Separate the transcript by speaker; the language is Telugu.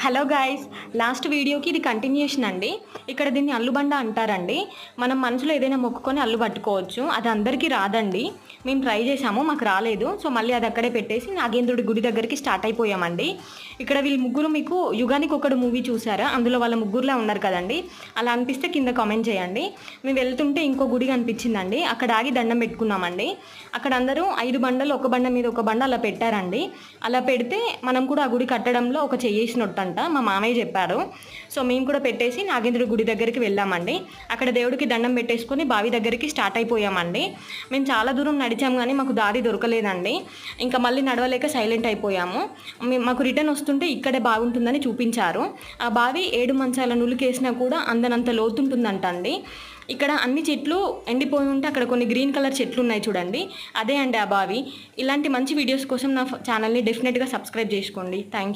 Speaker 1: హలో గాయ్స్, లాస్ట్ వీడియోకి ఇది కంటిన్యూషన్ అండి. ఇక్కడ దీన్ని అల్లుబండ అంటారండి. మనం మనసులో ఏదైనా మొక్కుకొని అల్లు పట్టుకోవచ్చు. అది అందరికీ రాదండి. మేము ట్రై చేసాము, మాకు రాలేదు. సో మళ్ళీ అది అక్కడే పెట్టేసి నాగేంద్రుడి గుడి దగ్గరికి స్టార్ట్ అయిపోయామండి. ఇక్కడ వీళ్ళు ముగ్గురు మీకు యుగానికి ఒకడు మూవీ చూసారా? అందులో వాళ్ళ ముగ్గురులా ఉన్నారు కదండి. అలా అనిపిస్తే కింద కామెంట్ చేయండి. మేము వెళ్తుంటే ఇంకో గుడి కనిపించిందండి. అక్కడ ఆగి దండం పెట్టుకున్నామండి. అక్కడ అందరూ 5 బండలు ఒక బండ మీద ఒక బండ అలా పెట్టారండి. అలా పెడితే మనం కూడా ఆ గుడి కట్టడంలో ఒక చెయ్యేసినట్టు అంట మా మామయ్య చెప్పారు. సో మేము కూడా పెట్టేసి నాగేంద్రుడి గుడి దగ్గరికి వెళ్ళామండి. అక్కడ దేవుడికి దండం పెట్టేసుకొని బావి దగ్గరికి స్టార్ట్ అయిపోయామండి. మేము చాలా దూరం నడిచాం కానీ మాకు దారి దొరకలేదండి. ఇంకా మళ్ళీ నడవలేక సైలెంట్ అయిపోయాము. మాకు రిటర్న్ వస్తుంటే ఇక్కడే బాగుంటుందని చూపించారు. ఆ బావి 7 మంచాల నులికేసినా కూడా అందనంత లోతుంటుందంట అండి. ఇక్కడ అన్ని చెట్లు ఎండిపోయి ఉంటే అక్కడ కొన్ని గ్రీన్ కలర్ చెట్లు ఉన్నాయి చూడండి, అదే అండి ఆ బావి. ఇలాంటి మంచి వీడియోస్ కోసం నా ఛానల్ని డెఫినెట్గా సబ్స్క్రైబ్ చేసుకోండి. Thank you.